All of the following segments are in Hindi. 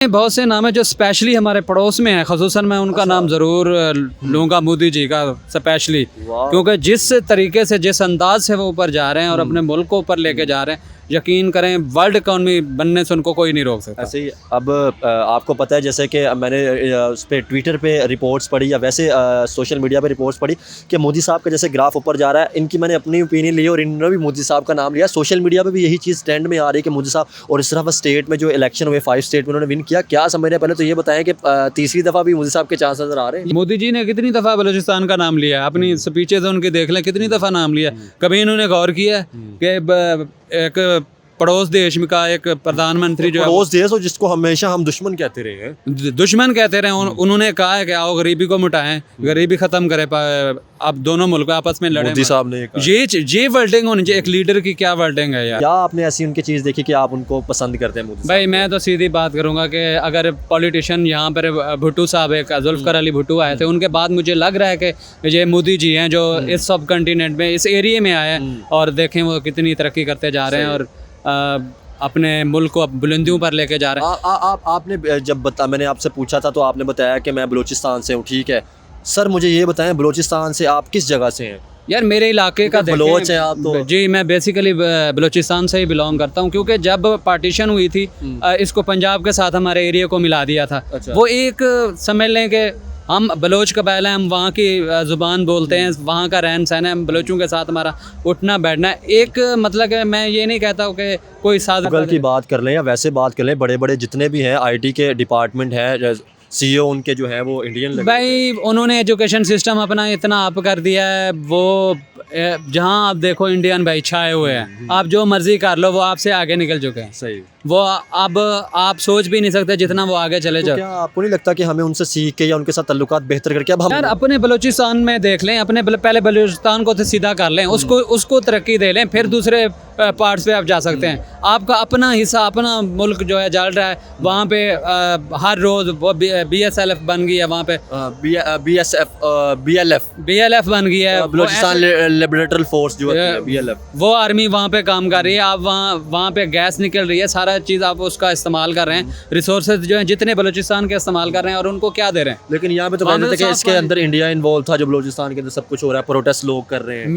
बहुत से नाम है जो स्पेशली हमारे पड़ोस में है, ख़ुसूसन मैं उनका नाम ज़रूर लूँगा, मोदी जी का स्पेशली, क्योंकि जिस तरीके से जिस अंदाज से वो ऊपर जा रहे हैं और अपने मुल्क को ऊपर लेके जा रहे हैं, यकीन करें वर्ल्ड इकॉनमी बनने से उनको कोई नहीं रोक सकता। ऐसे ही अब आपको पता है जैसे कि मैंने उस पर ट्विटर पे रिपोर्ट्स पढ़ी या वैसे सोशल मीडिया पे रिपोर्ट्स पढ़ी कि मोदी साहब का जैसे ग्राफ ऊपर जा रहा है। इनकी मैंने अपनी ओपिनियन ली और इन्होंने भी मोदी साहब का नाम लिया। सोशल मीडिया पे भी यही चीज़ ट्रेंड में आ रही है कि मोदी साहब, और इस तरह स्टेट में जो इलेक्शन हुए 5 स्टेट में उन्होंने विन किया। क्या समझ रहे हैं, पहले तो ये बताएं कि तीसरी दफ़ा भी मोदी साहब के चांस नज़र आ रहे हैं। मोदी जी ने कितनी दफ़ा बलूचिस्तान का नाम लिया, अपनी स्पीचेज उनकी देख लें, कितनी दफ़ा नाम लिया। कभी इन्होंने गौर किया कि एक पड़ोस देश में का एक प्रधानमंत्री जो है पड़ोस देश हो जिसको हमेशा हम दुश्मन कहते रहे हैं, दुश्मन कहते रहे, उन्होंने कहा है कि आओ गरीबी को मिटाएं, गरीबी ख़त्म करें, अब दोनों मुल्क आपस में लड़े। मोदी साहब ने ये वर्डिंग होनी चाहिए। एक लीडर की क्या वर्डिंग है यार। क्या आपने ऐसी उनकी चीज़ देखी कि आप उनको पसंद करते हैं मोदी भाई मैं तो सीधी बात करूंगा कि अगर पॉलिटिशियन यहाँ पर भुट्टो साहब, एक जुल्फ़िकार अली भुट्टो आए थे, उनके बाद मुझे लग रहा है कि ये मोदी जी हैं जो इस सब कंटिनेंट में, इस एरिया में आए हैं और देखें वो कितनी तरक्की करते जा रहे हैं और अपने मुल्क को बुलंदियों पर लेके जा रहे हैं। आपने जब मैंने आपसे पूछा था तो आपने बताया कि मैं बलूचिस्तान से हूँ, ठीक है सर। मुझे ये बताएं बलूचिस्तान से आप किस जगह से हैं? यार मेरे इलाके का बलोच हैं आप तो? जी मैं बेसिकली बलूचिस्तान से ही बिलोंग करता हूँ, क्योंकि जब पार्टीशन हुई थी इसको पंजाब के साथ हमारे एरिया को मिला दिया था। अच्छा। वो एक समझ लें कि हम बलोच कबाइल हैं, हम वहाँ की ज़ुबान बोलते हैं, वहाँ का रहन सहन है, हम बलोचों के साथ हमारा उठना बैठना है। एक मतलब है, मैं ये नहीं कहता हूँ कि कोई साथ गूगल की बात कर लें या वैसे बात कर लें, बड़े बड़े जितने भी हैं आईटी के डिपार्टमेंट हैं, सीईओ उनके जो है वो इंडियन लगे। भाई उन्होंने एजुकेशन सिस्टम अपना इतना अप कर दिया है, वो जहाँ आप देखो इंडियन भाई छाए हुए हैं, आप जो मर्जी कर लो, वो आपसे आगे निकल चुके हैं। सही। वो अब आप सोच भी नहीं सकते जितना वो आगे चले जाओ। क्या आपको नहीं लगता कि हमें उनसे सीख के या उनके साथ ताल्लुकात बेहतर करके अब हम यार अपने बलूचिस्तान में देख लें, अपने पहले बलूचिस्तान को तो सीधा कर लें, उसको तरक्की दे लें, फिर दूसरे पार्ट्स पे आप जा सकते हैं। आपका अपना हिस्सा, अपना मुल्क जो है जल रहा है, वहाँ पे हर रोज़ वो BSLF बन गई है, वहाँ पे BLF बन गई है, बलूचिस्तान लिबरेटरी फोर्स जो है BLF, वो आर्मी वहाँ पे काम कर रही है। आप वहाँ पे गैस निकल रही है, सारा चीज़ आप उसका इस्तेमाल कर रहे हैं, रिसोर्सेज जो हैं जितने बलूचिस्तान के इस्तेमाल कर रहे हैं, और उनको क्या दे रहे हैं। लेकिन यहाँ पे तो कहते थे कि इसके अंदर इंडिया इन्वॉल्व था, जो बलूचिस्तान के अंदर सब कुछ हो रहा है, प्रोटेस्ट लोग कर रहे हैं।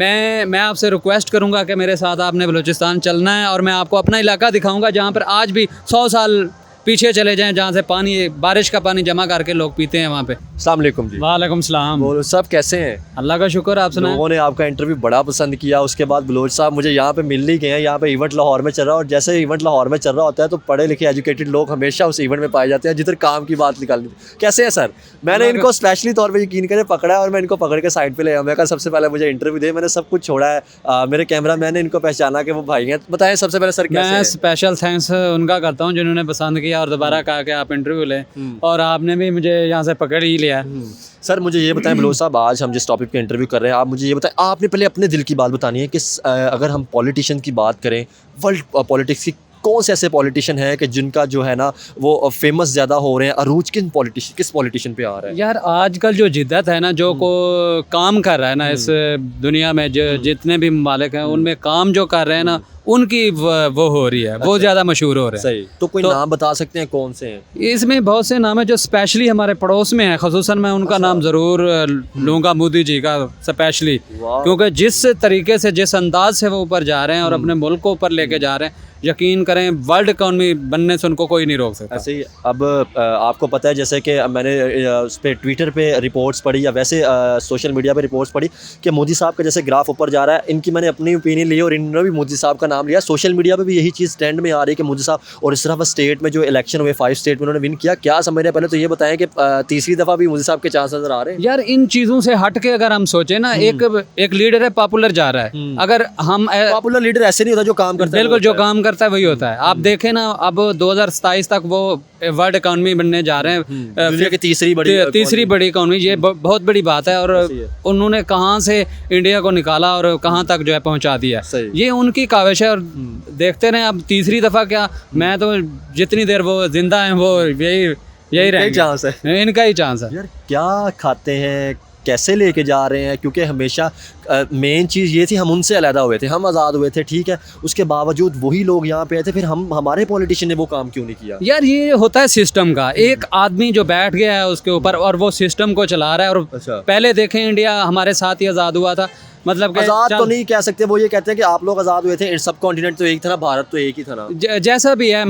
मैं आपसे रिक्वेस्ट करूंगा कि मेरे साथ आपने बलूचिस्तान चलना है और मैं आपको अपना इलाका दिखाऊंगा जहाँ पर आज भी 100 साल पीछे चले जाएं, जहाँ से पानी, बारिश का पानी जमा करके लोग पीते हैं वहाँ पे। अस्सलाम वालेकुम जी। वालेकुम सलाम। बोलो सब कैसे हैं? अल्लाह का शुक्र। आप सुनाएं। लोगों ने आपका इंटरव्यू बड़ा पसंद किया, उसके बाद बलोच साहब मुझे यहाँ पे मिल ही गए हैं। यहाँ पे इवेंट लाहौर में चल रहा है, और जैसे इवेंट लाहौर में चल रहा होता है तो पढ़े लिखे एजुकेटेड लोग हमेशा उस इवेंट में पाए जाते हैं जिधर काम की बात निकालनी। कैसे है सर? मैंने इनको स्पेशली तौर पर यकीन करें पकड़ा है और मैं इनको पकड़ के साइड पर ले आया। मैं कहा सबसे पहले मुझे इंटरव्यू दे, मैंने सब कुछ छोड़ा है। मेरे कैमरा मैंने इनको पहचाना कि वो भाई हैं। बताएं सबसे पहले सर कैसे? मैं स्पेशल थैंक्स उनका करता हूँ जिन्होंने पसंद किया और दोबारा कहा कि आप इंटरव्यू लें, और आपने भी मुझे यहाँ से पकड़ ही लिया। सर मुझे ये बताएं बलोच साहब, आज हम जिस टॉपिक पे इंटरव्यू कर रहे हैं, आप मुझे ये बताएं, आपने पहले अपने दिल की बात बतानी है कि अगर हम पॉलिटिशियन की बात करें, वर्ल्ड पॉलिटिक्स की कौन से ऐसे पॉलिटिशियन हैं कि जिनका जो है ना वो फेमस ज़्यादा हो रहे हैं, अरूज किस पॉलिटिशियन पे आ रहा है? यार आजकल जो जिद्दत है ना, जो को काम कर रहा है ना इस दुनिया में, जो जितने भी ममालिक हैं उनमें काम जो कर रहे हैं ना, उनकी वो हो रही है, वो ज़्यादा मशहूर हो रहे हैं। सही। तो कोई नाम बता सकते हैं कौन से हैं? इसमें बहुत से नाम है जो स्पेशली हमारे पड़ोस में है, ख़ुसूसन मैं उनका नाम ज़रूर लूँगा, मोदी जी का स्पेशली, क्योंकि जिस तरीके से जिस अंदाज से वो ऊपर जा रहे हैं और अपने मुल्क को ऊपर लेके जा रहे हैं, यकीन करें वर्ल्ड इकॉनमी बनने से उनको कोई नहीं रोक सकता। ऐसे ही अब आपको पता है जैसे कि मैंने उस पर ट्विटर पे रिपोर्ट्स पढ़ी या वैसे सोशल मीडिया पे रिपोर्ट्स पढ़ी कि मोदी साहब का जैसे ग्राफ ऊपर जा रहा है। इनकी मैंने अपनी ओपिनियन ली और इन्होंने भी मोदी साहब का नाम लिया। सोशल मीडिया पे भी यही चीज़ ट्रेंड में आ रही है कि मोदी साहब, और इस तरह स्टेट में जो इलेक्शन हुए 5 स्टेट में उन्होंने विन किया। क्या समझ रहे हैं, पहले तो ये बताएं कि तीसरी दफ़ा भी मोदी साहब के चांस नज़र आ रहे हैं? यार इन चीज़ों से हट के अगर हम सोचें ना, एक लीडर है, पॉपुलर जा रहा है, अगर हम पॉपुलर लीडर ऐसे नहीं होता जो काम करता है। बिल्कुल, जो काम करता है वही होता है। आप देखें ना, अब 2027 तक वो वर्ल्ड इकॉनमी बनने जा रहे हैं, दुनिया की तीसरी बड़ी इकॉनमी। ये बहुत बड़ी बात है, और उन्होंने कहाँ से इंडिया को निकाला और कहाँ तक जो है पहुँचा दिया, ये उनकी काविश है। और देखते रहें, अब तीसरी दफ़ा क्या, मैं तो जितनी देर वो जिंदा हैं वो यही रहेंगे, चांस है, इनका ही चांस है। यार क्या खाते हैं, कैसे लेके जा रहे हैं, क्योंकि हमेशा मेन चीज़ ये थी हम उनसे अलहदा हुए थे, हम आज़ाद हुए थे, ठीक है, उसके बावजूद वही लोग यहाँ पे आए थे, फिर हमारे पॉलिटिशियन ने वो काम क्यों नहीं किया? यार ये होता है सिस्टम का, एक आदमी जो बैठ गया है उसके ऊपर और वो सिस्टम को चला रहा है। और अच्छा। पहले देखें इंडिया हमारे साथ ही आज़ाद हुआ था, मतलब कि आज़ाद तो नहीं कह सकते, वो ये कहते हैं कि आप लोग आज़ाद हुए थे, सब कॉन्टिनेंट तो एक था ना, भारत तो एक ही था ना। जैसा भी है,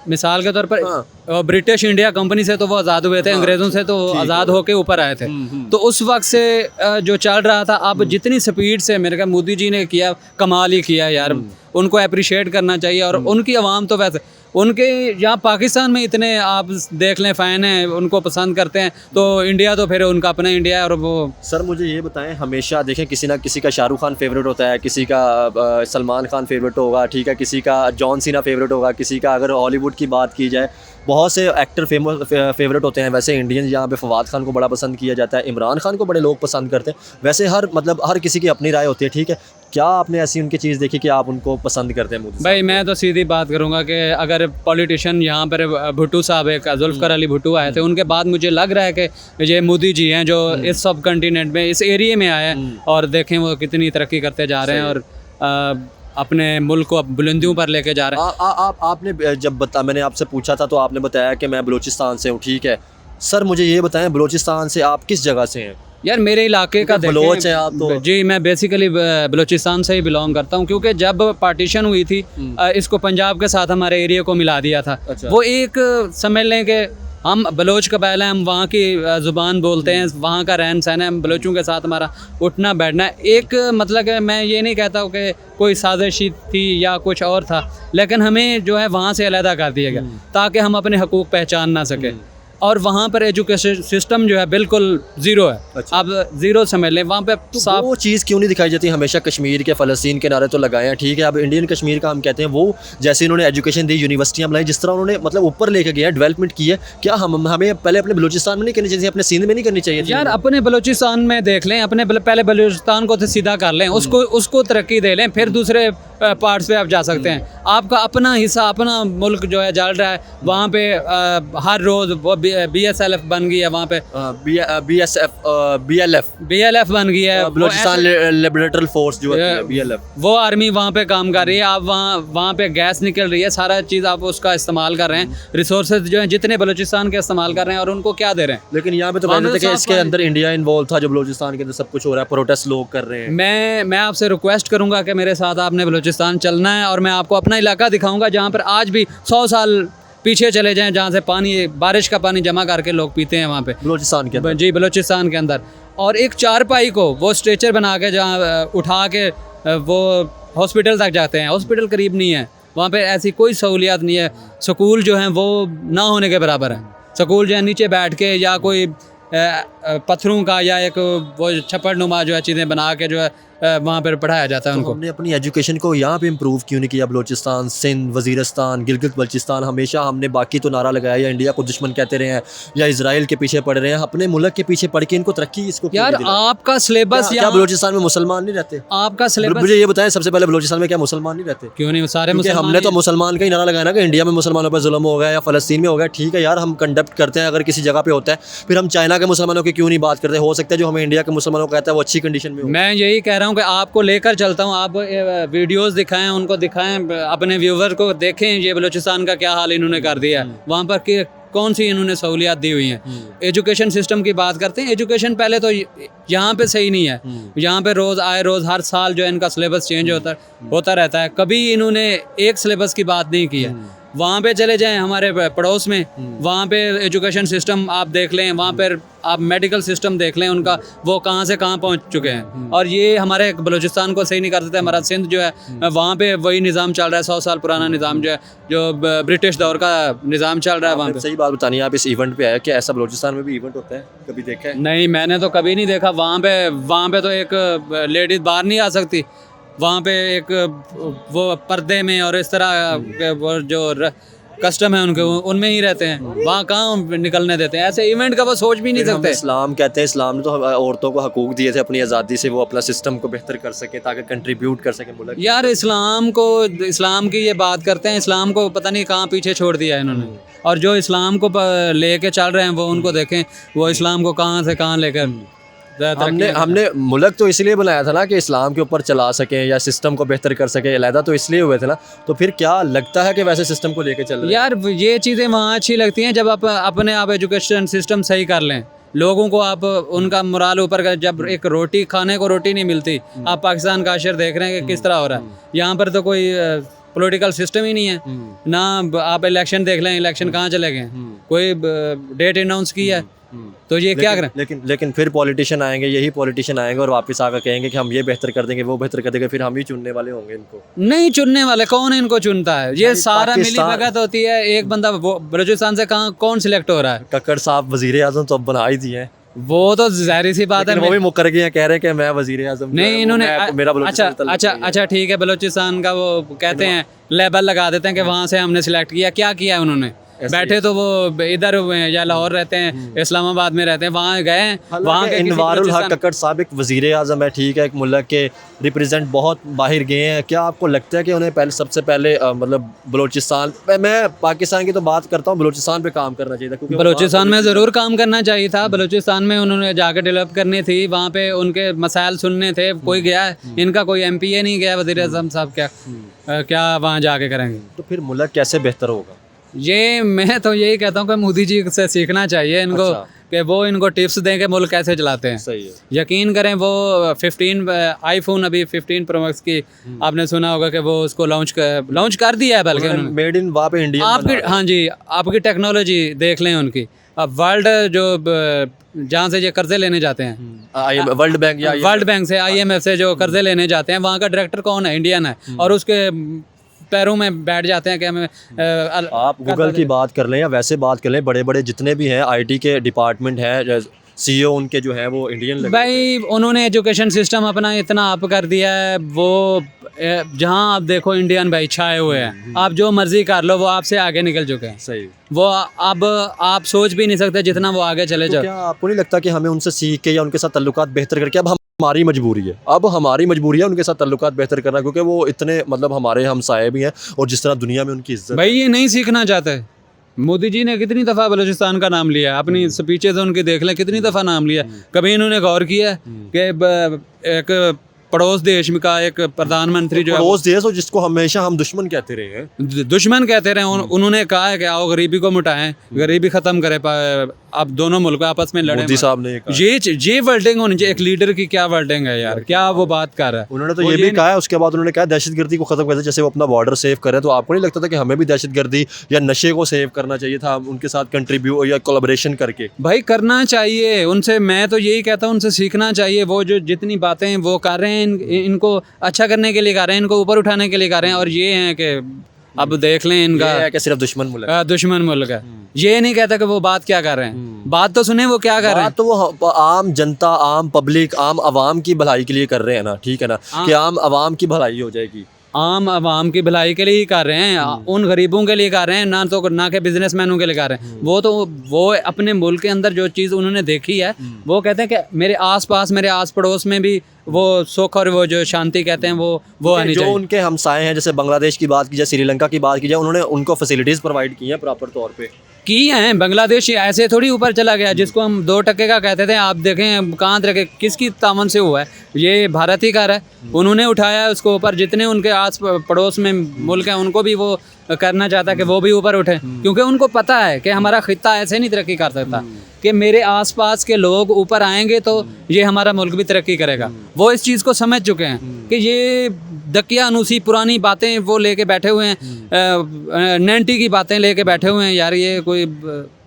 मिसाल के तौर पर ब्रिटिश इंडिया कंपनी से तो वो आज़ाद हुए थे, अंग्रेज़ों से तो आज़ाद होके ऊपर आए थे। तो उस वक्त से जो चल रहा था, अब जितनी स्पीड से मेरे ख्याल मोदी जी ने किया, कमाल ही किया यार, उनको अप्रिशिएट करना चाहिए। और उनकी आवाम तो वैसे उनके यहाँ पाकिस्तान में इतने आप देख लें फ़ैन हैं, उनको पसंद करते हैं, तो इंडिया तो फिर उनका अपना इंडिया है। और वो सर मुझे ये बताएं, हमेशा देखें किसी ना किसी का शाहरुख खान फेवरेट होता है, किसी का सलमान खान फेवरेट होगा, ठीक है, किसी का जॉन सीना फेवरेट होगा, किसी का अगर हॉलीवुड की बात की जाए बहुत से एक्टर फेवरेट होते हैं। वैसे इंडियन यहाँ पे फवाद खान को बड़ा पसंद किया जाता है, इमरान खान को बड़े लोग पसंद करते हैं। वैसे हर किसी की अपनी राय होती है, ठीक है। क्या आपने ऐसी उनकी चीज़ देखी कि आप उनको पसंद करते हैं मोदी? भाई मैं तो सीधी बात करूंगा कि अगर पॉलिटिशियन यहाँ पर भुट्टो साहब, एक जुल्फ़िकार अली भुट्टो आए थे, उनके बाद मुझे लग रहा है कि ये मोदी जी हैं जो इस सब कंटिनेंट में, इस एरिया में आए हैं, और देखें वो कितनी तरक्की करते जा रहे हैं और अपने मुल्क को बुलंदियों पर लेके जा रहे हैं। आपने जब मैंने आपसे पूछा था तो आपने बताया कि मैं बलूचिस्तान से हूँ, ठीक है। सर मुझे ये बताएं, बलूचिस्तान से आप किस जगह से हैं? यार मेरे इलाके का बलोच हैं आप तो? जी मैं बेसिकली बलूचिस्तान से ही बिलोंग करता हूँ, क्योंकि जब पार्टीशन हुई थी इसको पंजाब के साथ हमारे एरिया को मिला दिया था। अच्छा। वो एक समझ लें कि हम बलोच कबाइल हैं, हम वहाँ की ज़ुबान बोलते हैं, वहाँ का रहन सहन है, हम बलोचों के साथ हमारा उठना बैठना है। एक मतलब कि मैं ये नहीं कहता हूँ कि कोई साजिश थी या कुछ और था, लेकिन हमें जो है वहाँ से अलहदा कर दिया गया ताकि हम अपने हकूक़ पहचान ना सकें। और वहाँ पर एजुकेशन सिस्टम जो है बिल्कुल ज़ीरो है। अच्छा। आप ज़ीरो समझ लें, वहाँ पे तो साफ वो चीज़ क्यों नहीं दिखाई जाती? हमेशा कश्मीर के फ़लस्तीन के नारे तो लगाए हैं, ठीक है, अब इंडियन कश्मीर का हम कहते हैं, वो जैसे इन्होंने एजुकेशन दी, यूनिवर्सिटियाँ बनाई, जिस तरह उन्होंने मतलब ऊपर लेके गया, डेवलपमेंट की है, क्या हमें पहले अपने बलूचिस्तान में नहीं करनी चाहिए, अपने सिंध में नहीं करनी चाहिए? यार अपने बलूचिस्तान में देख लें, अपने पहले बलूचिस्तान को तो सीधा कर लें, उसको तरक्की दे लें, फिर दूसरे पार्ट्स पे आप जा सकते हैं। आपका अपना हिस्सा, अपना मुल्क जो है जल रहा है, वहाँ पे हर रोज़ वो BSLF बन गई है, वहाँ पे BLF बन गई है, बलूचिस्तान लिबरेटरी फोर्स जो है BLF, वो आर्मी वहाँ पे काम कर रही है। आप वहाँ पे गैस निकल रही है, सारा चीज़ आप उसका इस्तेमाल कर रहे हैं, रिसोर्सेज जो हैं जितने बलूचिस्तान के इस्तेमाल कर रहे हैं, और उनको क्या दे रहे हैं। लेकिन यहाँ पे तो कहते हैं कि इसके अंदर इंडिया इन्वॉल्व था, जो बलूचिस्तान के अंदर सब कुछ हो रहा है, प्रोटेस्ट लोग कर रहे हैं। मैं आपसे रिक्वेस्ट करूँगा कि मेरे साथ आपने बलूचिस्तान चलना है, और मैं आपको अपना इलाका दिखाऊंगा जहाँ पर आज भी 100 साल पीछे चले जाएं, जहाँ से पानी, बारिश का पानी जमा करके लोग पीते हैं वहाँ पे, बलूचिस्तान के अंदर। जी बलूचिस्तान के अंदर। और एक चारपाई को वो स्ट्रेचर बना के जहाँ उठा के वो हॉस्पिटल तक जाते हैं, हॉस्पिटल करीब नहीं है वहाँ पे, ऐसी कोई सहूलियात नहीं है। स्कूल जो हैं वो ना होने के बराबर है। स्कूल जो है नीचे बैठ के या कोई पत्थरों का या एक वो छप्पड़ नुमा जो है चीज़ें बना के जो है वहाँ पर पढ़ाया जाता है उनको। हमने अपनी एजुकेशन को यहाँ पे इम्प्रूव क्यों नहीं किया? बलूचिस्तान, सिंध, वज़ीरिस्तान, गिलगित बल्चिस्तान, हमेशा हमने बाकी तो नारा लगाया या इंडिया को दुश्मन कहते रहे हैं या इजराइल के पीछे पड़ रहे हैं, अपने मुल्क के पीछे पड़ के इनको तरक्की इसको यार आपका सिलेबस, क्या बलूचिस्तान में मुसलमान नहीं रहते? आपका सिलेबस मुझे ये बताएं सबसे पहले, बलूचिस्तान में क्या मुसलमान नहीं रहते? क्यों नहीं? सारे मुसलमान। हमने तो मुसलमान का ही नारा लगाया ना कि इंडिया में मुसलमानों पर जुल्म हो गया या फ़लस्तीन में हो गया, ठीक है यार, हम कंडक्ट करते हैं अगर किसी जगह पे होता है, फिर हम चाइना के मुसलमानों की क्यों नहीं बात करते? हो सकता है जो हमें इंडिया के मुसलमानों को कहता है वो अच्छी कंडीशन में हो। मैं यही कह रहा हूँ कि आपको लेकर चलता हूँ, आप वीडियोस दिखाएं, उनको दिखाएं, अपने व्यूवर को देखें ये बलूचिस्तान का क्या हाल इन्होंने कर दिया है, वहाँ पर कौन सी इन्होंने सहूलियात दी हुई हैं। एजुकेशन सिस्टम की बात करते हैं, एजुकेशन पहले तो यहाँ पे सही नहीं है। यहाँ पे रोज़ हर साल जो है इनका सिलेबस चेंज होता रहता है, कभी इन्होंने एक सिलेबस की बात नहीं की है। वहाँ पे चले जाएं हमारे पड़ोस में, वहाँ पे एजुकेशन सिस्टम आप देख लें, वहाँ पर आप मेडिकल सिस्टम देख लें उनका, वो कहाँ से कहाँ पहुँच चुके हैं। और ये हमारे बलूचिस्तान को सही नहीं कर सकते। हमारा सिंध जो है वहाँ पे वही निज़ाम चल रहा है, 100 साल पुराना निज़ाम जो है, जो ब्रिटिश दौर का निज़ाम चल रहा है वहाँ पे। सही बात बतानी है, आप इस इवेंट पे आए, क्या ऐसा बलूचिस्तान में भी इवेंट होता है? कभी देखा है? नहीं, मैंने तो कभी नहीं देखा। वहाँ पे तो एक लेडीज़ बाहर नहीं आ सकती, वहाँ पे एक वो पर्दे में और इस तरह के वो जो कस्टम है उनके, उनमें ही रहते हैं, वहाँ कहाँ निकलने देते हैं। ऐसे इवेंट का वो सोच भी नहीं सकते। इस्लाम कहते हैं, इस्लाम ने तो औरतों को हकूक दिए थे अपनी आज़ादी से, वो अपना सिस्टम को बेहतर कर सके ताकि कंट्रीब्यूट कर सके मुल्क। यार इस्लाम की ये बात करते हैं, इस्लाम को पता नहीं कहाँ पीछे छोड़ दिया है इन्होंने। और जो इस्लाम को लेके चल रहे हैं वो उनको देखें, वो इस्लाम को कहाँ से कहाँ लेकर हमने मुल्क तो इसलिए बनाया था ना कि इस्लाम के ऊपर चला सकें या सिस्टम को बेहतर कर सकें, अलहदा तो इसलिए हुए थे ना। तो फिर क्या लगता है कि वैसे सिस्टम को लेके चल रहे हैं? यार ये चीज़ें वहाँ अच्छी लगती हैं जब आप अपने आप एजुकेशन सिस्टम सही कर लें, लोगों को आप उनका मुराल ऊपर कर। जब एक रोटी खाने को रोटी नहीं मिलती, आप पाकिस्तान का अशर देख रहे हैं कि किस तरह हो रहा है। यहाँ पर तो कोई पॉलिटिकल सिस्टम ही नहीं है ना। आप इलेक्शन देख लें, इलेक्शन कहाँ चले गए, कोई डेट अनाउंस की है, तो ये क्या करें। लेकिन फिर पॉलिटिशियन आएंगे, यही पॉलिटिशियन आएंगे और वापस आकर कहेंगे कि हम ये बेहतर कर देंगे, वो बेहतर कर देंगे, फिर हम ही चुनने वाले होंगे इनको। नहीं चुनने वाले कौन इनको चुनता है? ये सारा मिली भगत होती है। एक बंदा बलूचिस्तान से कहाँ कौन सिलेक्ट हो रहा है? कक्कड़ साहब वजीर आजम तो अब बना ही दिए हैं। वो तो जाहिर सी बात है, वो भी मुकर गए हैं, कह रहे हैं कि मैं वजीर आजम नहीं इन्होंने मेरा अच्छा ठीक है, बलूचिस्तान का वो कहते हैं लेबल लगा देते हैं कि वहाँ से हमने सिलेक्ट किया। क्या किया उन्होंने? बैठे तो वो इधर हुए हैं या लाहौर रहते हैं, इस्लामाबाद में रहते हैं, वहाँ गए हैं। वहाँ के इनवारुल हक कक्कड़ साहब एक वजीर आजम है, ठीक है, एक मुल्क के रिप्रेजेंट बहुत बाहर गए हैं। क्या आपको लगता है कि उन्हें पहले सबसे पहले मतलब बलूचिस्तान, मैं पाकिस्तान की तो बात करता हूँ, बलूचिस्तान पे काम करना चाहिए था? क्योंकि बलूचिस्तान में ज़रूर काम करना चाहिए था। बलूचिस्तान में उन्होंने जाकर डेवलप करनी थी, वहाँ पे उनके मसाइल सुनने थे। कोई गया है? इनका कोई MPA नहीं गया, वज़ीर आज़म साहब क्या वहाँ जाके करेंगे? तो फिर मुल्क कैसे बेहतर होगा? ये मैं तो यही कहता हूँ कि मोदी जी से सीखना चाहिए इनको, कि वो इनको टिप्स दें कि मुल्क कैसे चलाते हैं। सही है। यकीन करें, वो 15 आईफोन अभी 15 Pro Max की आपने सुना होगा कि वो उसको लॉन्च कर दिया है, बल्कि उन्होंने मेड इन वहाँ पे इंडिया। आपकी हाँ जी, आपकी टेक्नोलॉजी देख लें उनकी। अब वर्ल्ड जो जहाँ से ये कर्जे लेने जाते हैं, वर्ल्ड बैंक से, IMF से जो कर्जे लेने जाते हैं, वहाँ का डायरेक्टर कौन है? इंडियन है। और उसके पैरों में बैठ जाते हैं कि हमें आप गूगल की बात कर लें या वैसे बात कर लें, बड़े बड़े जितने भी हैं IT के डिपार्टमेंट हैं, CEO उनके जो है वो इंडियन लगे। भाई उन्होंने एजुकेशन सिस्टम अपना इतना अप कर दिया है, वो जहाँ आप देखो इंडियन भाई छाए हुए हैं। आप जो मर्जी कर लो, वो आपसे आगे निकल चुके हैं। सही। वो अब आप सोच भी नहीं सकते जितना वो आगे चले जाओ। क्या आपको नहीं लगता कि हमें उनसे सीख के या उनके साथ ताल्लुकात बेहतर करके हमारी मजबूरी है उनके साथ ताल्लुकात बेहतर करना, क्योंकि वो इतने मतलब हमारे हमसाये भी हैं और जिस तरह दुनिया में उनकी इज्जत। भाई ये नहीं सीखना चाहते। मोदी जी ने कितनी दफ़ा बलूचिस्तान का नाम लिया, अपनी स्पीचेज उनकी देख लें, कितनी दफ़ा नाम लिया। कभी इन्होंने गौर किया कि एक पड़ोस देश का एक प्रधानमंत्री जो पड़ोस देश हो जिसको हमेशा हम दुश्मन कहते रहे हैं, दुश्मन कहते रहे, उन्होंने कहा है कि आओ गरीबी को मिटाएं, गरीबी ख़त्म करें, अब दोनों मुल्क आपस में लड़े। मोदी साहब ने ये वर्डिंग होनी चाहिए। एक लीडर की क्या वर्डिंग है यार, क्या वो बात कर रहा है? उन्होंने तो ये भी कहा है, उसके बाद उन्होंने कहा दहशतगर्दी को खत्म कर दे, जैसे वो अपना बॉर्डर सेव कर रहे हैं। तो आपको नहीं लगता था कि हमें भी दहशतगर्दी या नशे को सेव करना चाहिए था, उनके साथ कंट्रीब्यूट या कोलैबोरेशन करके? भाई करना चाहिए उनसे, मैं तो यही कहता हूँ उनसे सीखना चाहिए। वो जो जितनी बातें वो कर रहे हैं, इनको अच्छा करने के लिए कर रहे हैं, इनको ऊपर उठाने के लिए कर रहे हैं। और ये हैं कि अब देख लें इनका है कि सिर्फ दुश्मन मुल्क है। ये नहीं कहता कि वो बात क्या कर रहे हैं, बात तो सुने वो क्या कर रहे हैं। तो वो आम जनता, आम पब्लिक, आम आवाम की भलाई के लिए कर रहे हैं ना, ठीक है ना, कि आम आवाम की भलाई हो जाएगी। आम आवाम की भलाई के लिए ही कर रहे हैं, उन गरीबों के लिए कर रहे हैं, ना के बिजनेसमैनों के लिए कर रहे हैं। वो अपने मुल्क के अंदर जो चीज़ उन्होंने देखी है, वो कहते हैं कि मेरे आसपास, मेरे आस पड़ोस में भी वो सुख और वो जो शांति कहते हैं वो आनी चाहिए। जो उनके हमसाए हैं, जैसे बांग्लादेश की बात की जाए, श्रीलंका की बात की जाए, उन्होंने उनको फैसिलिटीज़ प्रोवाइड की हैं प्रॉपर तौर पे की हैं। बांग्लादेश ऐसे थोड़ी ऊपर चला गया, जिसको हम 2% का कहते थे, आप देखें कहाँ तक किसकी तामन से हुआ है। ये भारत ही कर है, उन्होंने उठाया उसको ऊपर। जितने उनके आस पड़ोस में मुल्क हैं, उनको भी वो करना चाहता है कि वो भी ऊपर उठे, क्योंकि उनको पता है कि हमारा खित्ता ऐसे नहीं तरक्की कर सकता, कि मेरे आसपास के लोग ऊपर आएंगे तो ये हमारा मुल्क भी तरक्की करेगा। वो इस चीज़ को समझ चुके हैं कि ये दकियानूसी पुरानी बातें वो लेके बैठे हुए हैं, 90 की बातें लेके बैठे हुए हैं। यार ये कोई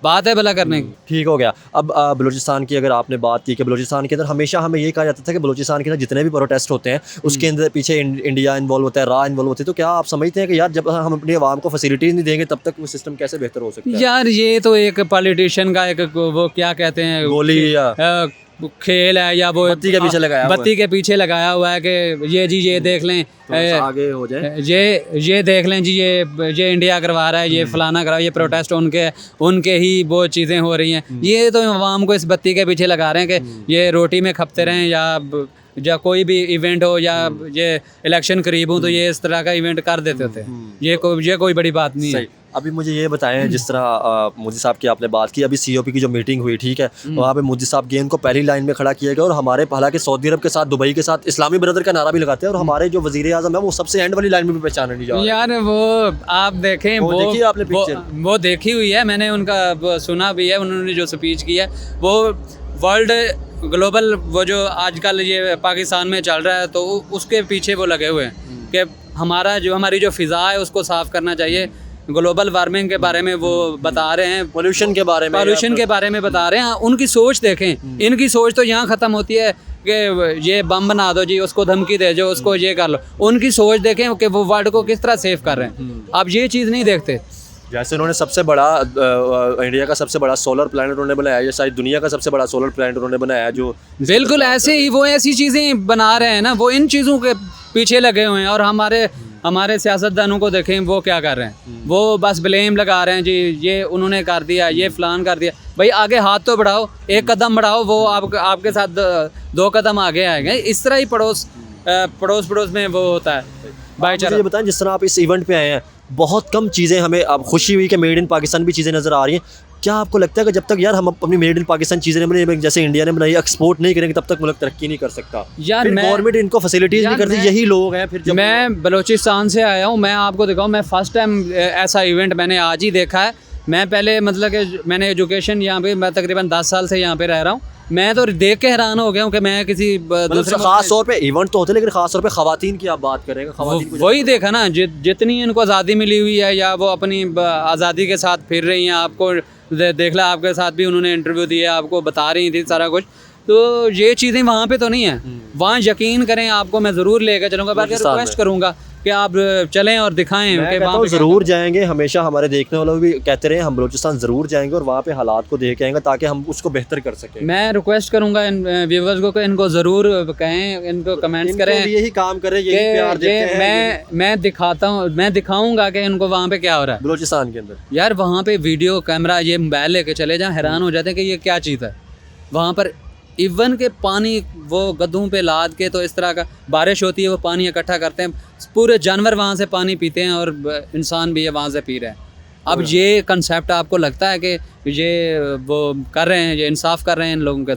बात है भला करने की? ठीक हो गया। अब बलूचिस्तान की अगर आपने बात की कि बलूचिस्तान के अंदर हमेशा हमें ये कहा जाता था कि बलूचिस्तान के अंदर जितने भी प्रोटेस्ट होते हैं उसके अंदर पीछे इंडिया इन्वॉल्व होता है, रा इन्वॉल्व होती है। तो क्या आप समझते हैं कि यार जब हम अपनी आवाम को फैसिलिटीज़ नहीं देंगे तब तक वो सिस्टम कैसे बेहतर हो सकता है? यार ये तो एक पॉलिटिशियन का एक वो क्या कहते हैं, गोली या खेल है, या वो बत्ती के पीछे लगाया हुआ है कि ये जी ये देख लें, आगे हो जाए, ये देख लें जी, ये इंडिया करवा रहा है, ये फलाना करा, ये प्रोटेस्ट उनके ही वो चीज़ें हो रही हैं। ये तो आवाम को इस बत्ती के पीछे लगा रहे हैं कि ये रोटी में खपते रहें या या कोई भी इवेंट हो या ये इलेक्शन करीब हो तो ये इस तरह का इवेंट कर देते थे। ये कोई बड़ी बात नहीं है। सही। अभी मुझे ये बताएं, जिस तरह मोदी साहब की आपने बात की, अभी COP की जो मीटिंग हुई, ठीक है, वहाँ पे मोदी साहब गेंद को पहली लाइन में खड़ा किया गया और हमारे हालांकि सऊदी अरब के साथ, दुबई के साथ इस्लामी ब्रदर का नारा भी लगाते हैं और हमारे जो वजीर आजम है वो सबसे एंड वाली लाइन में भी पहचाने नहीं जा रहे। यार वो आप देखें, वो देखी आपने पिक्चर? वो देखी हुई है, मैंने उनका सुना भी है, उन्होंने जो स्पीच की है वो वर्ल्ड ग्लोबल वो जो आजकल ये पाकिस्तान में चल रहा है तो उसके पीछे वो लगे हुए हैं कि हमारी जो फ़िज़ा है उसको साफ़ करना चाहिए। ग्लोबल वार्मिंग के बारे में वो बता रहे हैं, पोल्यूशन के बारे में बता रहे हैं। उनकी सोच देखें, इनकी सोच तो यहाँ ख़त्म होती है कि ये बम बना दो जी, उसको धमकी दे जो, उसको ये कर लो। उनकी सोच देखें कि वो वर्ल्ड को किस तरह सेव कर रहे हैं। अब ये चीज़ नहीं देखते। जैसे उन्होंने सबसे बड़ा इंडिया का सबसे बड़ा सोलर प्लांट उन्होंने बनाया, या शायद दुनिया का सबसे बड़ा सोलर प्लांट उन्होंने बनाया, जो बिल्कुल ऐसे ही वो ऐसी चीज़ें बना रहे हैं ना, वो इन चीज़ों के पीछे लगे हुए हैं। और हमारे सियासतदानों को देखें वो क्या कर रहे हैं, वो बस ब्लेम लगा रहे हैं जी, ये उन्होंने कर दिया, ये फलान कर दिया। भाई आगे हाथ तो बढ़ाओ, एक कदम बढ़ाओ, वो आपके साथ 2 कदम आगे आएंगे। इस तरह ही पड़ोस में वो होता है भाईचारा। ये बताएं, जिस तरह आप इस इवेंट पे आए हैं, बहुत कम चीज़ें हमें अब खुशी हुई कि मेड इन पाकिस्तान भी चीज़ें नज़र आ रही हैं। क्या आपको लगता है कि जब तक यार हम अपनी मेड इन पाकिस्तान चीज़ें नहीं बनाई, जैसे इंडिया ने बनाई, एक्सपोर्ट नहीं करेंगे, तब तक मुल्क तरक्की नहीं कर सकता? यार गवर्नमेंट इनको फैसिलिटीज नहीं करती, यही लोग हैं फिर। मैं बलूचिस्तान से आया हूँ, मैं आपको दिखाऊँ, मैं फर्स्ट टाइम ऐसा इवेंट मैंने आज ही देखा है। मैं पहले मतलब कि मैंने एजुकेशन यहाँ पे, मैं तकरीबन 10 साल से यहाँ पे रह रहा हूँ। मैं तो देख के हैरान हो गया हूँ कि मैं किसी दूसरे खास तौर पे इवेंट तो होते हैं, लेकिन खास तौर पे खवातीन की आप बात करेंगे, वही देखा ना, जितनी इनको आज़ादी मिली हुई है या वो अपनी आज़ादी के साथ फिर रही हैं। आपको देख ला, आपके साथ भी उन्होंने इंटरव्यू दिया, आपको बता रही थी सारा कुछ। तो ये चीज़ें वहाँ पे तो नहीं है। वहाँ यकीन करें, आपको मैं ज़रूर लेकर चलूँगा, बाकी रिक्वेस्ट करूँगा कि आप चलें और दिखाएं कि वहाँ पे ज़रूर जाएंगे। हमेशा हमारे देखने वाले भी कहते रहे हम बलूचिस्तान ज़रूर जाएंगे और वहाँ पे हालात को देख के आएंगे ताकि हम उसको बेहतर कर सकें। मैं रिक्वेस्ट करूँगा इन व्यूवर्स को कि इनको ज़रूर कहें, इनको कमेंट्स करें, यही काम करें, यही प्यार देते हैं। मैं दिखाऊँगा कि इनको वहाँ पे क्या हो रहा है बलूचिस्तान के अंदर। यार वहाँ पे वीडियो कैमरा, ये मोबाइल लेके चले जाएँ, हैरान हो जाते हैं कि ये क्या चीज़ है। वहाँ पर इवन के पानी वो गड्ढों पे लाद के, तो इस तरह का बारिश होती है, वो पानी इकट्ठा करते हैं, पूरे जानवर वहाँ से पानी पीते हैं और इंसान भी ये वहाँ से पी रहे हैं। अब ये कंसेप्ट आपको लगता है कि ये वो कर रहे हैं, ये इंसाफ कर रहे हैं इन लोगों के साथ?